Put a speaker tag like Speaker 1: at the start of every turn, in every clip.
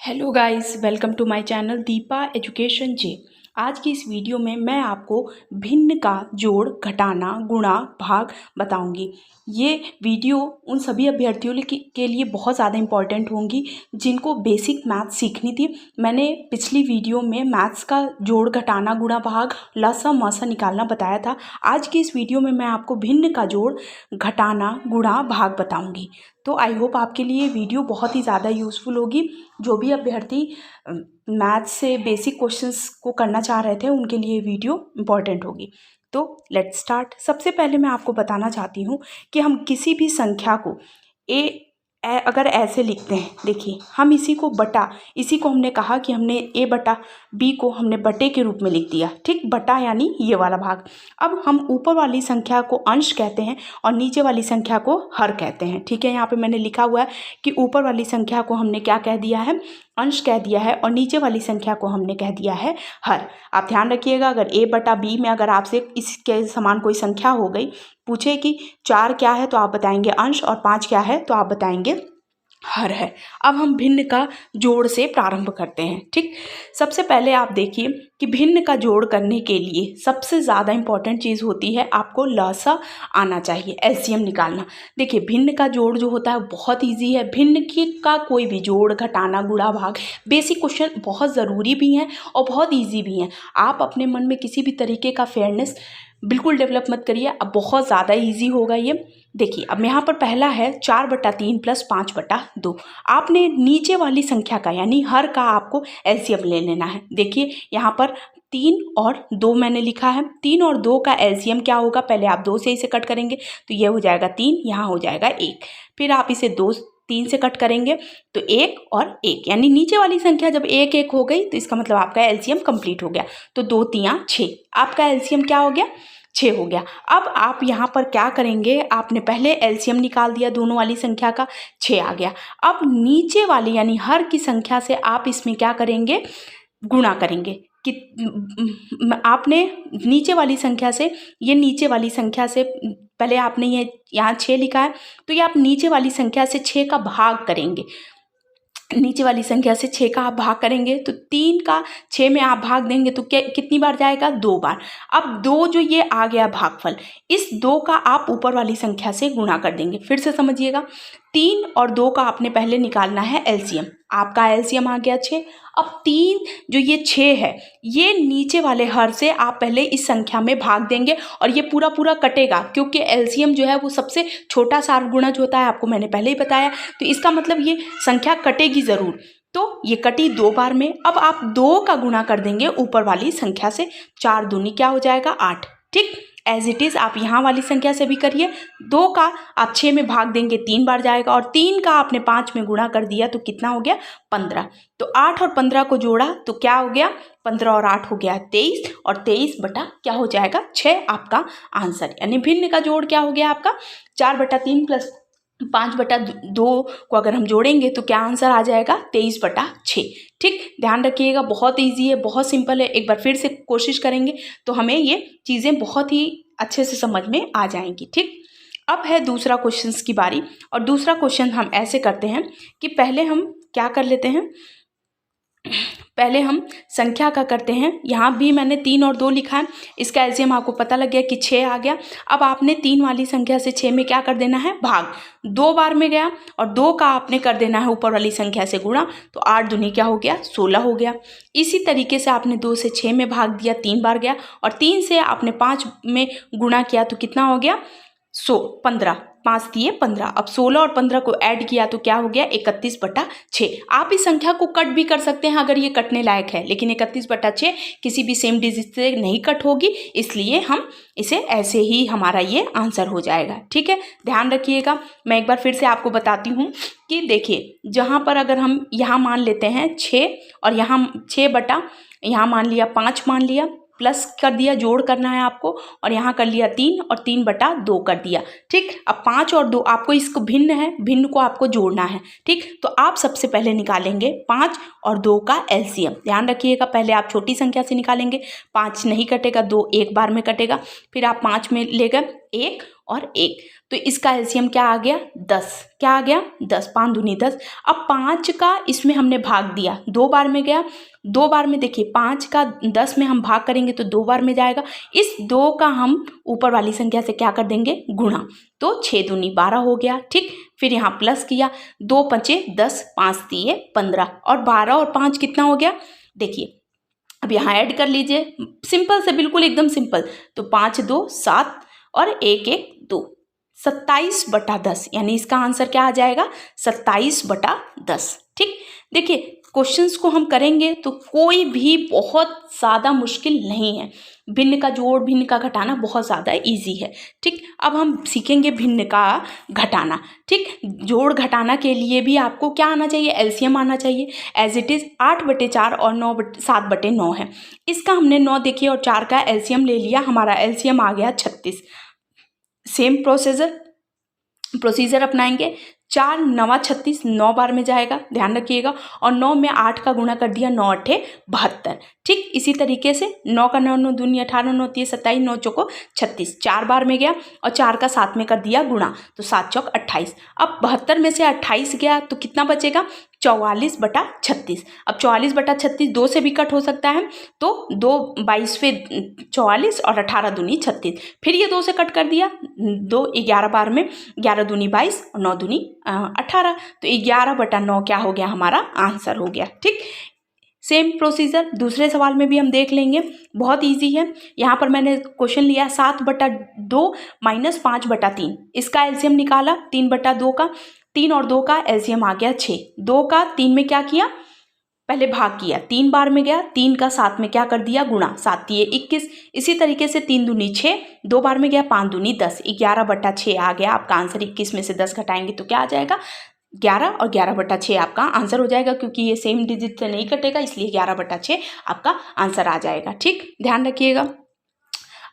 Speaker 1: Hello guys, welcome to my channel Deepa education जे। आज की इस वीडियो में मैं आपको भिन्न का जोड़, घटाना, गुणा, भाग बताऊंगी। ये वीडियो उन सभी अभ्यर्थियों के लिए बहुत ज़्यादा इम्पॉर्टेंट होंगी जिनको बेसिक मैथ्स सीखनी थी। मैंने पिछली वीडियो में मैथ्स का जोड़, घटाना, गुणा, भाग, लसा मसा निकालना बताया था। आज की इस वीडियो में मैं आपको भिन्न का जोड़, घटाना, गुणा, भाग बताऊँगी। तो आई होप आपके लिए वीडियो बहुत ही ज़्यादा यूज़फुल होगी। जो भी अभ्यर्थी मैथ्स से बेसिक क्वेश्चंस को करना चाह रहे थे उनके लिए वीडियो इम्पॉर्टेंट होगी। तो लेट्स स्टार्ट। सबसे पहले मैं आपको बताना चाहती हूँ कि हम किसी भी संख्या को अगर ऐसे लिखते हैं, देखिए हम इसी को हमने कहा कि हमने ए बटा बी को हमने बटे के रूप में लिख दिया, ठीक। बटा यानी ये वाला भाग। अब हम ऊपर वाली संख्या को अंश कहते हैं और नीचे वाली संख्या को हर कहते हैं, ठीक है। यहाँ पे मैंने लिखा हुआ है कि ऊपर वाली संख्या को हमने क्या कह दिया है, अंश कह दिया है, और नीचे वाली संख्या को हमने कह दिया है हर। आप ध्यान रखिएगा, अगर ए बटा बी में अगर आपसे इसके समान कोई संख्या हो गई, पूछे कि 4 क्या है तो आप बताएंगे अंश, और 5 क्या है तो आप बताएंगे हर है। अब हम भिन्न का जोड़ से प्रारंभ करते हैं, ठीक। सबसे पहले आप देखिए कि भिन्न का जोड़ करने के लिए सबसे ज़्यादा इंपॉर्टेंट चीज़ होती है, आपको लसा आना चाहिए, एलसीएम निकालना। देखिए भिन्न का जोड़ जो होता है बहुत इजी है। भिन्न का कोई भी जोड़, घटाना, गुणा, भाग बेसिक क्वेश्चन बहुत ज़रूरी भी हैं और बहुत ईजी भी हैं। आप अपने मन में किसी भी तरीके का फेयरनेस बिल्कुल डेवलप मत करिए, अब बहुत ज़्यादा ईजी होगा ये। देखिए अब यहाँ पर पहला है 4/3 + 5/2। आपने नीचे वाली संख्या का यानी हर का आपको एलसीएम ले लेना है। देखिए यहाँ पर 3 और 2 मैंने लिखा है। 3 और 2 का एलसीएम क्या होगा, पहले आप 2 से इसे कट करेंगे तो ये हो जाएगा 3, यहाँ हो जाएगा 1। फिर आप इसे 3 से कट करेंगे तो 1 और 1, यानी नीचे वाली संख्या जब 1 1 हो गई तो इसका मतलब आपका एलसीएम कंप्लीट हो गया। तो 2 3 6, आपका एलसीएम क्या हो गया, 6 हो गया। अब आप यहाँ पर क्या करेंगे, आपने पहले एलसीएम निकाल दिया दोनों वाली संख्या का, 6 आ गया। अब नीचे वाली यानी हर की संख्या से आप इसमें क्या करेंगे, गुणा करेंगे। कि आपने नीचे वाली संख्या से, ये नीचे वाली संख्या से पहले आपने ये यहाँ 6 लिखा है तो ये आप नीचे वाली संख्या से 6 का भाग करेंगे। नीचे वाली संख्या से 6 का आप भाग करेंगे तो 3 का 6 में आप भाग देंगे तो क्या कितनी बार जाएगा, 2 बार। अब 2 जो ये आ गया भागफल, इस 2 का आप ऊपर वाली संख्या से गुणा कर देंगे। फिर से समझिएगा, 3 और 2 का आपने पहले निकालना है एलसीएम, आपका एलसीएम आ गया 6। अब 3 जो ये 6 है, ये नीचे वाले हर से आप पहले इस संख्या में भाग देंगे और ये पूरा पूरा कटेगा, क्योंकि एलसीएम जो है वो सबसे छोटा सार्वगुणज होता है, आपको मैंने पहले ही बताया। तो इसका मतलब ये संख्या कटेगी ज़रूर, तो ये कटी 2 बार में। अब आप 2 का गुणा कर देंगे ऊपर वाली संख्या से, 4 दूनी क्या हो जाएगा, 8, ठीक। एज इट इज़ आप यहाँ वाली संख्या से भी करिए। 2 का आप 6 में भाग देंगे, 3 बार जाएगा, और 3 का आपने 5 में गुणा कर दिया तो कितना हो गया, 15। तो 8 और 15 को जोड़ा तो क्या हो गया, 15 और 8 हो गया 23, और 23 बटा क्या हो जाएगा, 6 आपका आंसर। यानी भिन्न का जोड़ क्या हो गया आपका, 4/3 + 5/2 को अगर हम जोड़ेंगे तो क्या आंसर आ जाएगा, 23/6, ठीक। ध्यान रखिएगा, बहुत इजी है, बहुत सिंपल है। एक बार फिर से कोशिश करेंगे तो हमें ये चीज़ें बहुत ही अच्छे से समझ में आ जाएंगी, ठीक। अब है दूसरा क्वेश्चन की बारी, और दूसरा क्वेश्चन हम ऐसे करते हैं कि पहले हम क्या कर लेते हैं, पहले हम संख्या का करते हैं। यहाँ भी मैंने 3 और 2 लिखा है, इसका एलसीएम आपको पता लग गया कि 6 आ गया। अब आपने 3 वाली संख्या से 6 में क्या कर देना है, भाग, 2 बार में गया, और 2 का आपने कर देना है ऊपर वाली संख्या से गुणा, तो 8 दूनी क्या हो गया, 16 हो गया। इसी तरीके से आपने 2 से 6 में भाग दिया, 3 बार गया, और 3 से आपने 5 में गुणा किया तो कितना हो गया, 15, 5 दिए 15। अब 16 और 15 को ऐड किया तो क्या हो गया, 31/6। आप इस संख्या को कट भी कर सकते हैं अगर ये कटने लायक है, लेकिन 31/6 किसी भी सेम डिजिट से नहीं कट होगी, इसलिए हम इसे ऐसे ही हमारा ये आंसर हो जाएगा, ठीक है। ध्यान रखिएगा, मैं एक बार फिर से आपको बताती हूँ कि देखिए जहाँ पर अगर हम यहाँ मान लेते हैं 6, और यहाँ 6 यहाँ मान लिया 5 मान लिया, प्लस कर दिया, जोड़ करना है आपको, और यहाँ कर लिया 3 और 3/2 कर दिया, ठीक। अब 5 और 2 आपको इसको भिन्न है, भिन्न को आपको जोड़ना है, ठीक। तो आप सबसे पहले निकालेंगे 5 और 2 का एलसीएम। ध्यान रखिएगा, पहले आप छोटी संख्या से निकालेंगे, 5 नहीं कटेगा, 2 एक बार में कटेगा। फिर आप 5 में ले गए, 1 और 1, तो इसका एलसीएम क्या आ गया 10। क्या आ गया 10, 5 दूनी 10। अब 5 का इसमें हमने भाग दिया, 2 बार में गया, 2 बार में देखिए 5 का 10 में हम भाग करेंगे तो 2 बार में जाएगा। इस 2 का हम ऊपर वाली संख्या से क्या कर देंगे गुणा, तो 6 दूनी 12 हो गया। ठीक, फिर यहाँ प्लस किया, 2 पंचे 10, 5 तिये 15 और 12 और 5 कितना हो गया देखिए। अब यहाँ ऐड कर लीजिए, सिंपल से बिल्कुल एकदम सिंपल, तो 5 2 7 और 1 1 2, 27/10, यानी इसका आंसर क्या आ जाएगा 27/10। ठीक, देखिए क्वेश्चंस को हम करेंगे तो कोई भी बहुत ज़्यादा मुश्किल नहीं है। भिन्न का जोड़ भिन्न का घटाना बहुत ज़्यादा इजी है। ठीक, अब हम सीखेंगे भिन्न का घटाना। ठीक, जोड़ घटाना के लिए भी आपको क्या आना चाहिए, एलसीएम आना चाहिए। एज इट इज़ 8/4 और 7/9 है। इसका हमने 9 देखिए और 4 का एलसीएम ले लिया, हमारा एलसीएम आ गया 36। सेम प्रोसीजर अपनाएंगे। 4 9 36, 9 बार में जाएगा, ध्यान रखिएगा, और 9 में 8 का गुणा कर दिया, 9 8 72। ठीक, इसी तरीके से 9 का 9 9 दूनी 18, 9 3 27, 9 चौको 36, 4 बार में गया और 4 का 7 में कर दिया गुणा, तो 7 चौक 28। अब 72 में से 28 गया तो कितना बचेगा 44/36। अब 44/36 2 से भी कट हो सकता है, तो 2 22वें 44 और 18 दूनी 36, फिर ये 2 से कट कर दिया, 2 11 बार में, 11 दूनी 22 और 9 दूनी 18, तो 11/9 क्या हो गया हमारा आंसर हो गया। ठीक, सेम प्रोसीजर दूसरे सवाल में भी हम देख लेंगे, बहुत इजी है। यहाँ पर मैंने क्वेश्चन लिया 7/2 माइनस 5/3, इसका एलसीएम निकाला 3/2 का, 3 और 2 का एलसीएम आ गया 6। 2 का 3 में क्या किया, पहले भाग किया, 3 बार में गया, 3 का 7 में क्या कर दिया गुणा, 7 तिये 21। इसी तरीके से 3 दूनी 6, 2 बार में गया, 5 दूनी 10, 11/6 आ गया आपका आंसर। 21 में से 10 घटाएंगे तो क्या आ जाएगा 11 और 11/6 आपका आंसर हो जाएगा, क्योंकि ये सेम डिजिट से नहीं कटेगा, इसलिए 11/6 आपका आंसर आ जाएगा। ठीक, ध्यान रखिएगा।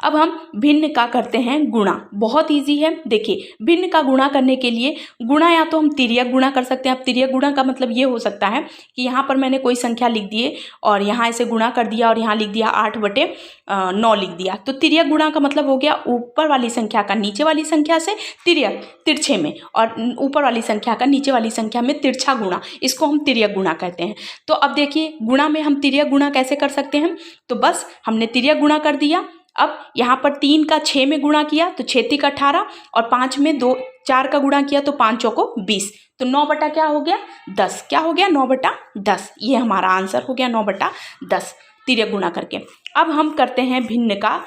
Speaker 1: अब हम भिन्न का करते हैं गुणा, बहुत इजी है। देखिए भिन्न का गुणा करने के लिए गुणा या तो हम तिर्यक गुणा कर सकते हैं। अब तिर्यक गुणा का मतलब ये हो सकता है कि यहाँ पर मैंने कोई संख्या लिख दिए और यहाँ ऐसे गुणा कर दिया और यहाँ लिख दिया 8/9 लिख दिया, तो तिर्यक गुणा का मतलब हो गया ऊपर वाली संख्या का नीचे वाली संख्या से तिर्यक तिरछे में, और ऊपर वाली संख्या का नीचे वाली संख्या में तिरछा गुणा, इसको हम तिर्यक गुणा कहते हैं। तो अब देखिए गुणा में हम तिर्यक गुणा कैसे कर सकते हैं, तो बस हमने तिर्यक गुणा कर दिया। अब यहाँ पर 3 का 6 में गुणा किया तो 6 3 18, और 5 में 4 का गुणा किया तो 5 चौको 20, तो 9 बटा क्या हो गया 10। क्या हो गया 9/10, ये हमारा आंसर हो गया 9/10 तिर्यक गुणा करके। अब हम करते हैं भिन्न का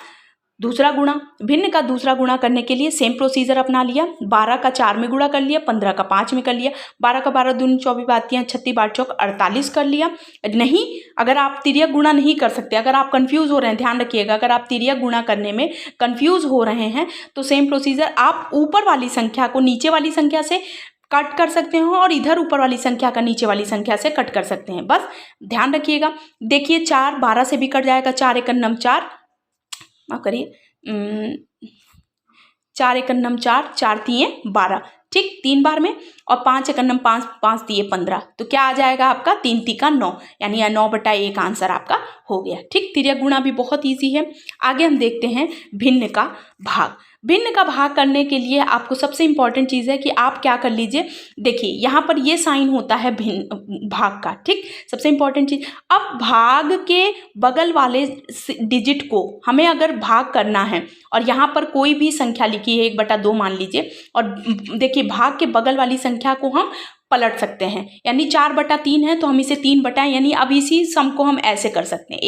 Speaker 1: दूसरा गुणा। भिन्न का दूसरा गुणा करने के लिए सेम प्रोसीजर अपना लिया। 12 का 4 में गुणा कर लिया, 15 का 5 में कर लिया, 12 का 12 दूनी 24 बातियाँ 36 12 चौक 48 कर लिया। नहीं, अगर आप तिर्यक गुणा नहीं कर सकते, अगर आप कंफ्यूज हो रहे हैं, ध्यान रखिएगा, अगर आप तिर्यक गुणा करने में कंफ्यूज हो रहे हैं तो सेम प्रोसीजर, आप ऊपर वाली संख्या को नीचे वाली संख्या से कट कर सकते हो और इधर ऊपर वाली संख्या का नीचे वाली संख्या से कट कर सकते हैं। बस ध्यान रखिएगा। देखिए 4 12 से भी कट जाएगा, 4 1 9 4, माफ करिए 4 1 9 4, 4 3 12, ठीक 3 बार में, और 5 1 9 5, 5 3 15, तो क्या आ जाएगा आपका 3 3 का 9, यानी 9/1 आंसर आपका हो गया। ठीक, तिर्यक गुणा भी बहुत इजी है। आगे हम देखते हैं भिन्न का भाग। भिन्न का भाग करने के लिए आपको सबसे इंपॉर्टेंट चीज़ है कि आप क्या कर लीजिए, देखिए यहाँ पर ये साइन होता है भिन्न भाग का। ठीक, सबसे इंपॉर्टेंट चीज़, अब भाग के बगल वाले डिजिट को हमें अगर भाग करना है और यहाँ पर कोई भी संख्या लिखी है 1/2 मान लीजिए, और देखिए भाग के बगल वाली संख्या को हम पलट सकते हैं, यानी 4/3 है तो हम इसे 3 बटाएं, यानी अब इसी सम को हम ऐसे कर सकते हैं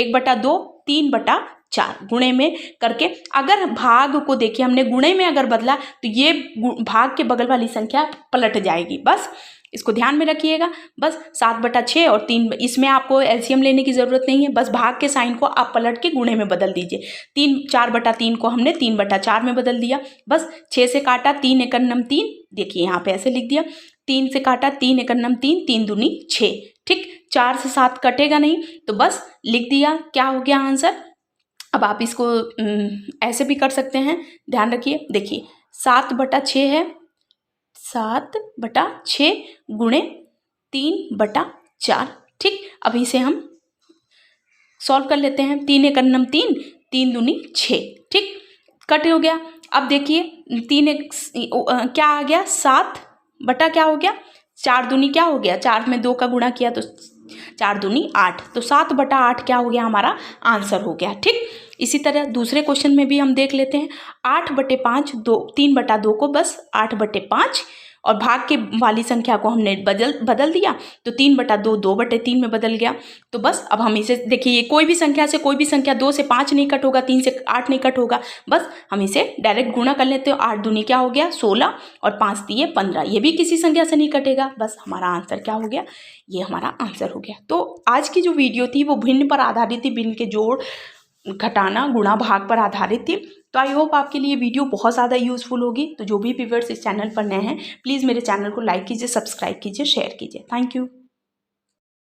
Speaker 1: 1/2 3/4 गुणे में करके। अगर भाग को देखिए हमने गुणे में अगर बदला तो ये भाग के बगल वाली संख्या पलट जाएगी। बस इसको ध्यान में रखिएगा। बस 7/6 और 3, इसमें आपको एलसीएम लेने की ज़रूरत नहीं है, बस भाग के साइन को आप पलट के गुणे में बदल दीजिए। 4/3 को हमने 3/4 में बदल दिया। बस 6 से काटा 3 1 9 3, देखिए यहाँ पे ऐसे लिख दिया, 3 से काटा 3 1 9 3, 3 दूनी 6। ठीक, 4 से 7 कटेगा नहीं तो बस लिख दिया, क्या हो गया आंसर। अब आप इसको ऐसे भी कर सकते हैं, ध्यान रखिए। देखिए 7/6 है, 7/6 गुणे 3/4। ठीक, अब इसे हम सॉल्व कर लेते हैं। 3 1 9 3, 3 दूनी 6, ठीक कट हो गया। अब देखिए क्या आ गया 7 बटा क्या हो गया 4 दूनी क्या हो गया, 4 में 2 का गुणा किया तो 4 दूनी 8, तो 7 बटा 8 क्या हो गया हमारा आंसर हो गया। ठीक, इसी तरह दूसरे क्वेश्चन में भी हम देख लेते हैं। 8 बटे 5 3 बटा 2 को बस 8 बटे 5 और भाग के वाली संख्या को हमने बदल दिया तो 3 बटा 2 2 बटे 3 में बदल गया। तो बस अब हम इसे देखिए, कोई भी संख्या 2 से 5 नहीं कट होगा, 3 से 8 नहीं कट होगा, बस हम इसे डायरेक्ट गुणा कर लेते हो। 8 दूनी क्या हो गया 16 और 5 दिए 15, ये भी किसी संख्या से नहीं कटेगा, बस हमारा आंसर क्या हो गया, ये हमारा आंसर हो गया। तो आज की जो वीडियो थी वो भिन्न पर आधारित थी, भिन्न के जोड़ घटाना गुणा भाग पर आधारित थी। तो आई होप आपके लिए वीडियो बहुत ज़्यादा यूज़फुल होगी। तो जो भी व्यूअर्स इस चैनल पर नए हैं प्लीज़ मेरे चैनल को लाइक कीजिए, सब्सक्राइब कीजिए, शेयर कीजिए। Thank you.